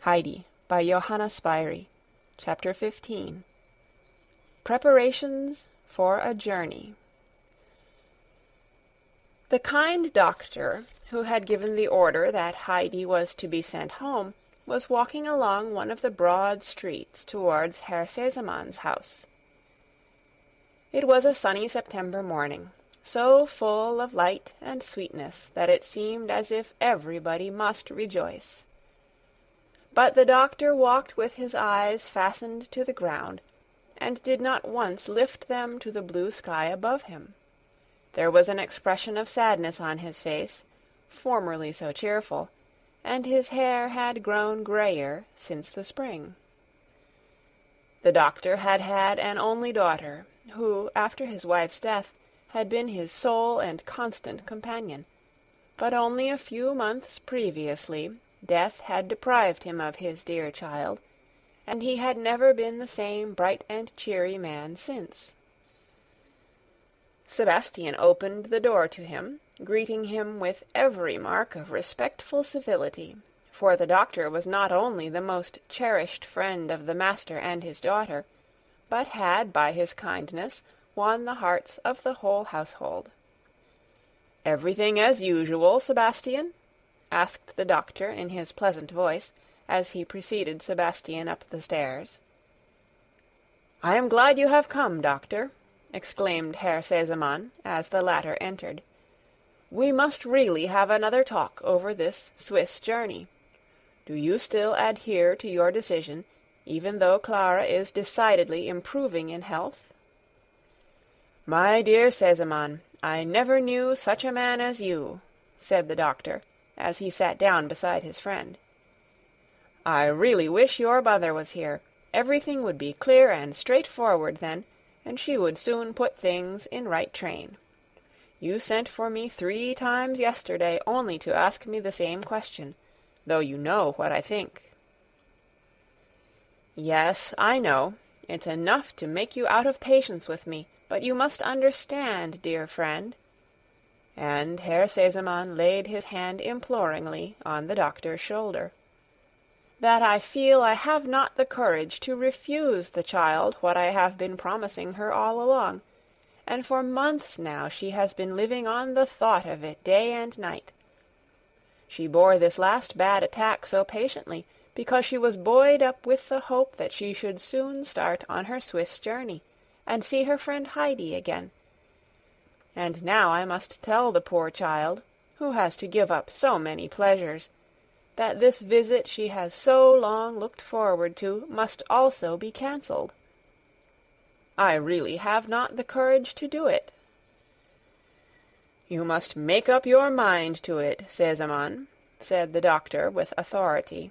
Heidi by Johanna Spyri. Chapter 15. Preparations for a Journey. The kind doctor, who had given the order that Heidi was to be sent home, was walking along one of the broad streets towards Herr Sesamann's house. It was a sunny September morning, so full of light and sweetness that it seemed as if everybody must rejoice. But the doctor walked with his eyes fastened to the ground, and did not once lift them to the blue sky above him. There was an expression of sadness on his face, formerly so cheerful, and his hair had grown grayer since the spring. The doctor had had an only daughter, who, after his wife's death, had been his sole and constant companion, but only a few months previously death had deprived him of his dear child, and he had never been the same bright and cheery man since. Sebastian opened the door to him, greeting him with every mark of respectful civility, for the doctor was not only the most cherished friend of the master and his daughter, but had by his kindness won the hearts of the whole household. "Everything as usual, Sebastian?" asked the doctor in his pleasant voice, as he preceded Sebastian up the stairs. "I am glad you have come, doctor," exclaimed Herr Sesamann, as the latter entered. "We must really have another talk over this Swiss journey. Do you still adhere to your decision, even though Clara is decidedly improving in health?" "My dear Sesamann, I never knew such a man as you," said the doctor, as he sat down beside his friend. "I really wish your mother was here. Everything would be clear and straightforward then, and she would soon put things in right train. You sent for me 3 times yesterday only to ask me the same question, though you know what I think." "Yes, I know. It's enough to make you out of patience with me, but you must understand, dear friend," and Herr Sesamann laid his hand imploringly on the doctor's shoulder, "that I feel I have not the courage to refuse the child what I have been promising her all along, and for months now she has been living on the thought of it day and night. She bore this last bad attack so patiently because she was buoyed up with the hope that she should soon start on her Swiss journey, and see her friend Heidi again. And now I must tell the poor child, who has to give up so many pleasures, that this visit she has so long looked forward to must also be cancelled. I really have not the courage to do it." "You must make up your mind to it, Sesamann," said the doctor with authority,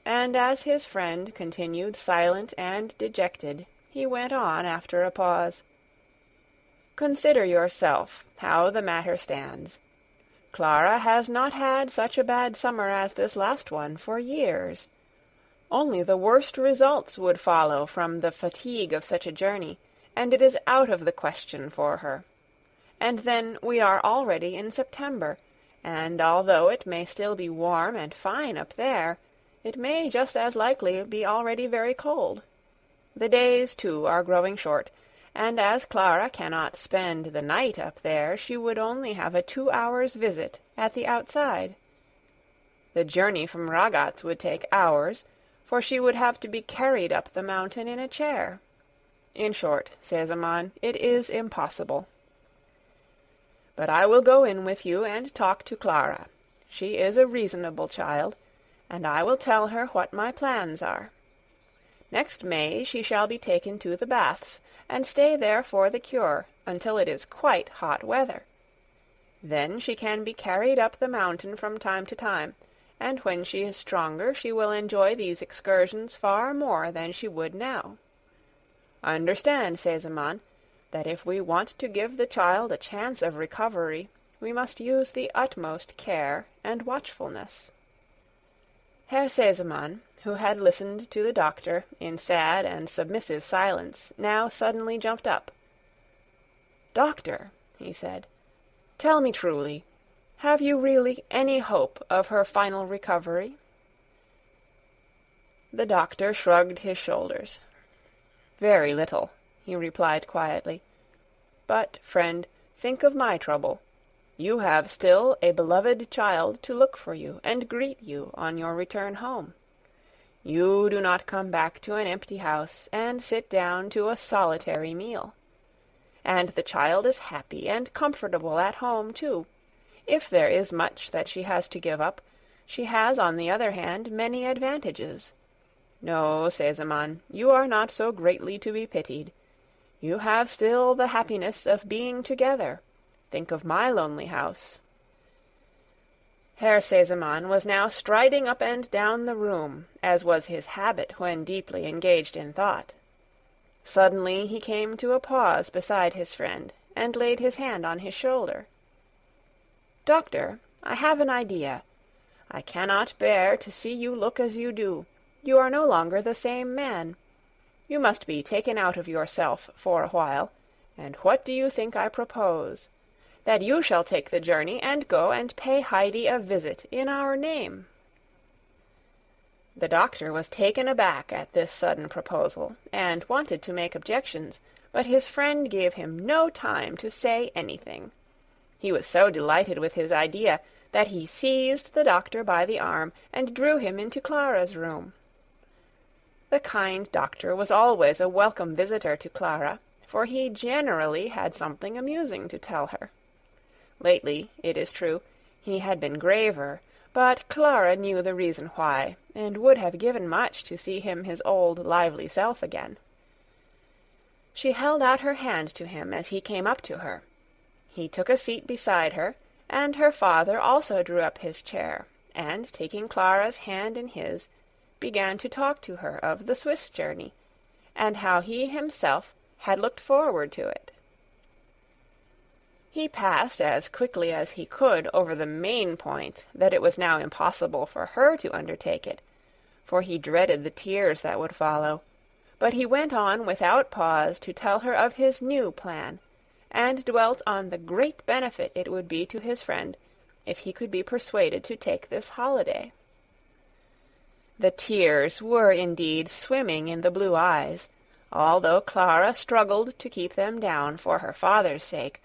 and as his friend continued silent and dejected, he went on after a pause. "Consider yourself how the matter stands. Clara has not had such a bad summer as this last one for years. Only the worst results would follow from the fatigue of such a journey, and it is out of the question for her. And then we are already in September, and although it may still be warm and fine up there, it may just as likely be already very cold. The days, too, are growing short, and as Clara cannot spend the night up there, she would only have a 2 hours' visit at the outside. The journey from Ragatz would take hours, for she would have to be carried up the mountain in a chair. In short, Sesamann, it is impossible. But I will go in with you and talk to Clara. She is a reasonable child, and I will tell her what my plans are. Next May she shall be taken to the baths, and stay there for the cure, until it is quite hot weather. Then she can be carried up the mountain from time to time, and when she is stronger she will enjoy these excursions far more than she would now. Understand, Sesamann, that if we want to give the child a chance of recovery, we must use the utmost care and watchfulness." Herr Sesamann, who had listened to the doctor in sad and submissive silence, now suddenly jumped up. "Doctor," he said, "tell me truly, have you really any hope of her final recovery?" The doctor shrugged his shoulders. "Very little," he replied quietly. "But, friend, think of my trouble. You have still a beloved child to look for you and greet you on your return home. You do not come back to an empty house and sit down to a solitary meal. And the child is happy and comfortable at home, too. If there is much that she has to give up, she has, on the other hand, many advantages. No, Sesamon, you are not so greatly to be pitied. You have still the happiness of being together. Think of my lonely house." Herr Sesamon was now striding up and down the room, as was his habit when deeply engaged in thought. Suddenly he came to a pause beside his friend, and laid his hand on his shoulder. "Doctor, I have an idea. I cannot bear to see you look as you do. You are no longer the same man. You must be taken out of yourself for a while, and what do you think I propose? That you shall take the journey and go and pay Heidi a visit in our name." The doctor was taken aback at this sudden proposal, and wanted to make objections, but his friend gave him no time to say anything. He was so delighted with his idea that he seized the doctor by the arm and drew him into Clara's room. The kind doctor was always a welcome visitor to Clara, for he generally had something amusing to tell her. Lately, it is true, he had been graver, but Clara knew the reason why, and would have given much to see him his old lively self again. She held out her hand to him as he came up to her. He took a seat beside her, and her father also drew up his chair, and, taking Clara's hand in his, began to talk to her of the Swiss journey, and how he himself had looked forward to it. He passed as quickly as he could over the main point that it was now impossible for her to undertake it, for he dreaded the tears that would follow, but he went on without pause to tell her of his new plan, and dwelt on the great benefit it would be to his friend if he could be persuaded to take this holiday. The tears were indeed swimming in the blue eyes, although Clara struggled to keep them down for her father's sake,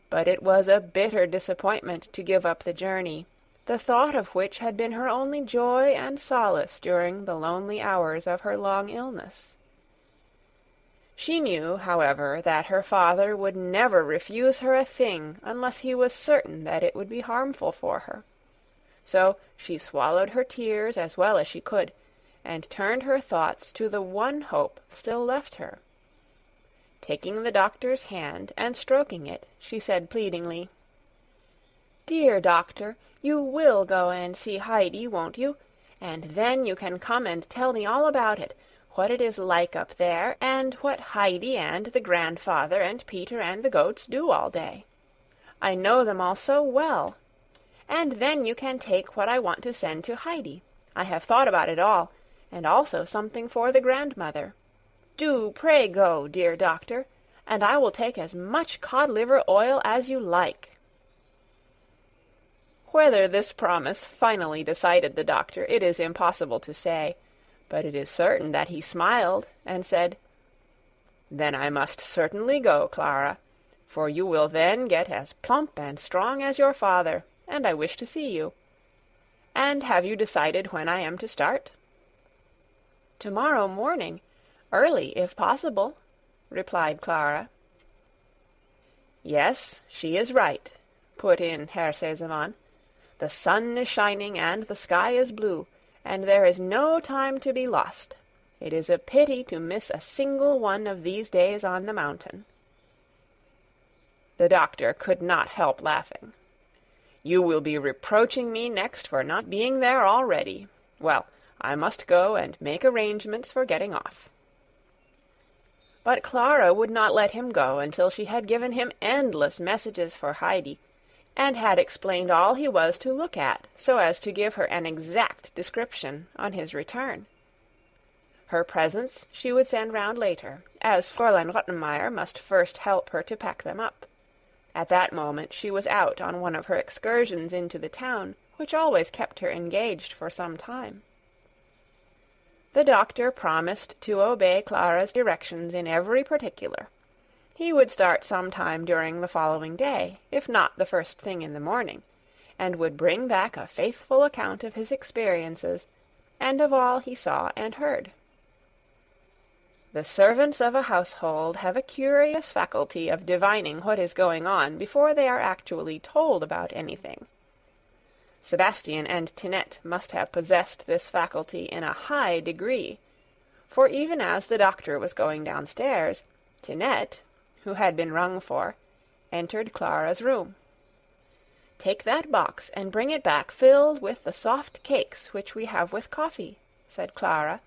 but it was a bitter disappointment to give up the journey, the thought of which had been her only joy and solace during the lonely hours of her long illness. She knew, however, that her father would never refuse her a thing unless he was certain that it would be harmful for her. So she swallowed her tears as well as she could, and turned her thoughts to the one hope still left her. Taking the doctor's hand and stroking it, she said pleadingly, "Dear doctor, you will go and see Heidi, won't you? And then you can come and tell me all about it, what it is like up there, and what Heidi and the grandfather and Peter and the goats do all day. I know them all so well. And then you can take what I want to send to Heidi. I have thought about it all, and also something for the grandmother. Do pray go, dear doctor, and I will take as much cod-liver oil as you like." Whether this promise finally decided the doctor, it is impossible to say, but it is certain that he smiled and said, "Then I must certainly go, Clara, for you will then get as plump and strong as your father, and I wish to see you. And have you decided when I am to start?" "Tomorrow morning, early if possible," replied Clara. "Yes, she is right," put in Herr Sesamon. "The sun is shining and the sky is blue, and there is no time to be lost. It is a pity to miss a single one of these days on the mountain." The doctor could not help laughing. "You will be reproaching me next for not being there already. Well, I must go and make arrangements for getting off." But Clara would not let him go until she had given him endless messages for Heidi, and had explained all he was to look at, so as to give her an exact description on his return. Her presents she would send round later, as Fräulein Rottenmeier must first help her to pack them up. At that moment she was out on one of her excursions into the town, which always kept her engaged for some time. The doctor promised to obey Clara's directions in every particular. He would start some time during the following day, if not the first thing in the morning, and would bring back a faithful account of his experiences, and of all he saw and heard. The servants of a household have a curious faculty of divining what is going on before they are actually told about anything. Sebastian and Tinette must have possessed this faculty in a high degree, for even as the doctor was going downstairs, Tinette, who had been rung for, entered Clara's room. "Take that box and bring it back filled with the soft cakes which we have with coffee," said Clara,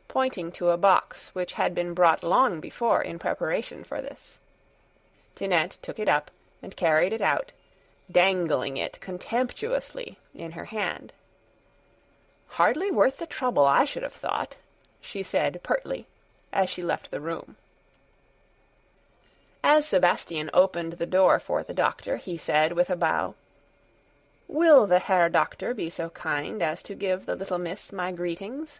pointing to a box which had been brought long before in preparation for this. Tinette took it up and carried it out, dangling it contemptuously in her hand. "Hardly worth the trouble, I should have thought," she said pertly, as she left the room. As Sebastian opened the door for the doctor, he said with a bow, "Will the Herr Doctor be so kind as to give the little miss my greetings?"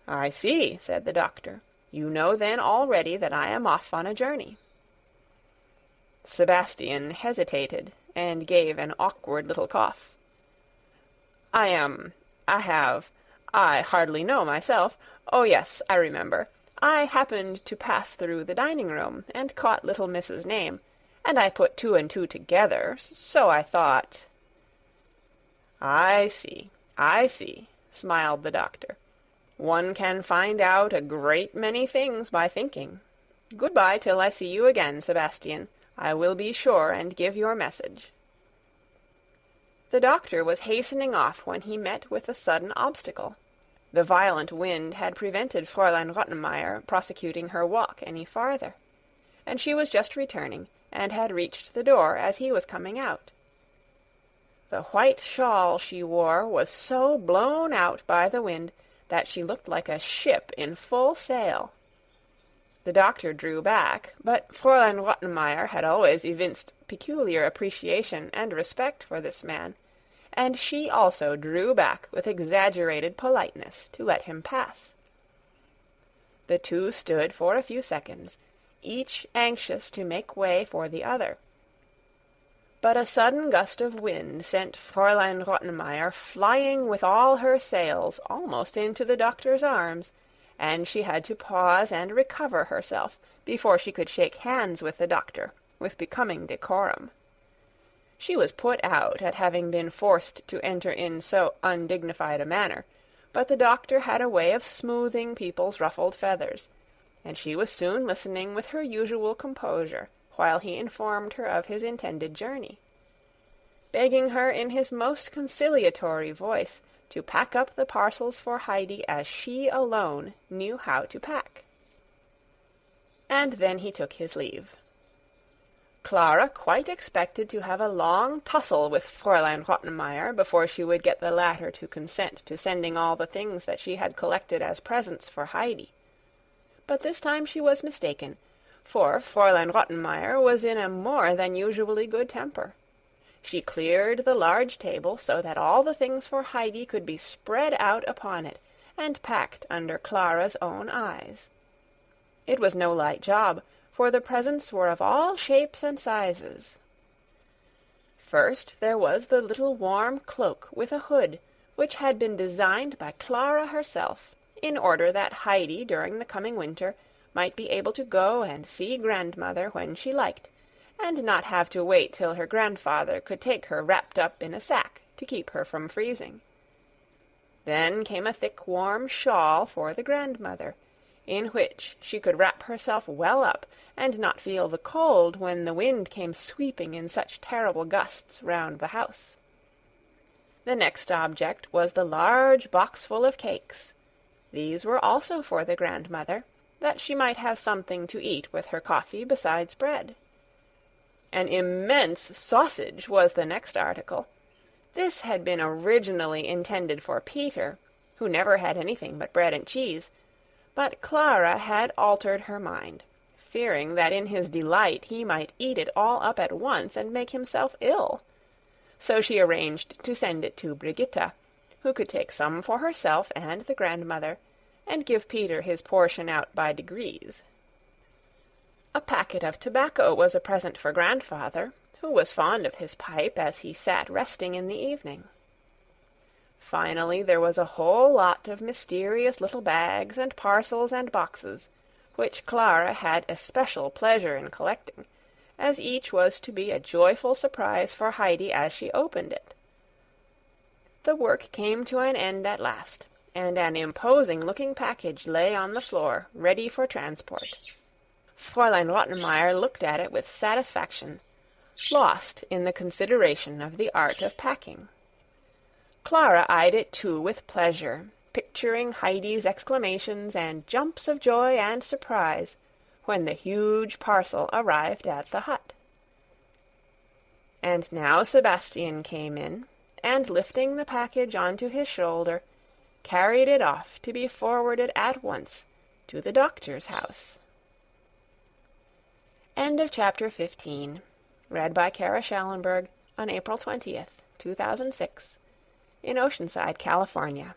"I see," said the doctor. "You know then already that I am off on a journey." Sebastian hesitated, and gave an awkward little cough. I hardly know myself. Oh, yes, I remember. I happened to pass through the dining-room, and caught little Miss's name, and I put two and two together, so I thought—" I see, smiled the doctor. "One can find out a great many things by thinking. Good-bye till I see you again, Sebastian. I will be sure and give your message." The doctor was hastening off when he met with a sudden obstacle. The violent wind had prevented Fräulein Rottenmeier prosecuting her walk any farther, and she was just returning, and had reached the door as he was coming out. The white shawl she wore was so blown out by the wind that she looked like a ship in full sail. The doctor drew back, but Fräulein Rottenmeier had always evinced peculiar appreciation and respect for this man, and she also drew back with exaggerated politeness to let him pass. The two stood for a few seconds, each anxious to make way for the other. But a sudden gust of wind sent Fräulein Rottenmeier flying with all her sails almost into the doctor's arms, and she had to pause and recover herself before she could shake hands with the doctor with becoming decorum. She was put out at having been forced to enter in so undignified a manner, but the doctor had a way of smoothing people's ruffled feathers, and she was soon listening with her usual composure while he informed her of his intended journey, begging her in his most conciliatory voice to pack up the parcels for Heidi as she alone knew how to pack. And then he took his leave. Clara quite expected to have a long tussle with Fräulein Rottenmeier before she would get the latter to consent to sending all the things that she had collected as presents for Heidi. But this time she was mistaken, for Fräulein Rottenmeier was in a more than usually good temper. She cleared the large table so that all the things for Heidi could be spread out upon it, and packed under Clara's own eyes. It was no light job, for the presents were of all shapes and sizes. First there was the little warm cloak with a hood, which had been designed by Clara herself, in order that Heidi during the coming winter might be able to go and see grandmother when she liked, and not have to wait till her grandfather could take her wrapped up in a sack to keep her from freezing. Then came a thick warm shawl for the grandmother, in which she could wrap herself well up, and not feel the cold when the wind came sweeping in such terrible gusts round the house. The next object was the large box full of cakes. These were also for the grandmother, that she might have something to eat with her coffee besides bread. An immense sausage was the next article. This had been originally intended for Peter, who never had anything but bread and cheese, but Clara had altered her mind, fearing that in his delight he might eat it all up at once and make himself ill. So she arranged to send it to Brigitta, who could take some for herself and the grandmother, and give Peter his portion out by degrees. A packet of tobacco was a present for grandfather, who was fond of his pipe as he sat resting in the evening. Finally, there was a whole lot of mysterious little bags and parcels and boxes, which Clara had especial pleasure in collecting, as each was to be a joyful surprise for Heidi as she opened it. The work came to an end at last, and an imposing-looking package lay on the floor, ready for transport. Fräulein Rottenmeier looked at it with satisfaction, lost in the consideration of the art of packing. Clara eyed it too with pleasure, picturing Heidi's exclamations and jumps of joy and surprise when the huge parcel arrived at the hut. And now Sebastian came in, and lifting the package onto his shoulder, carried it off to be forwarded at once to the doctor's house. End of chapter 15. Read by Kara Schallenberg on April 20th, 2006, in Oceanside, California.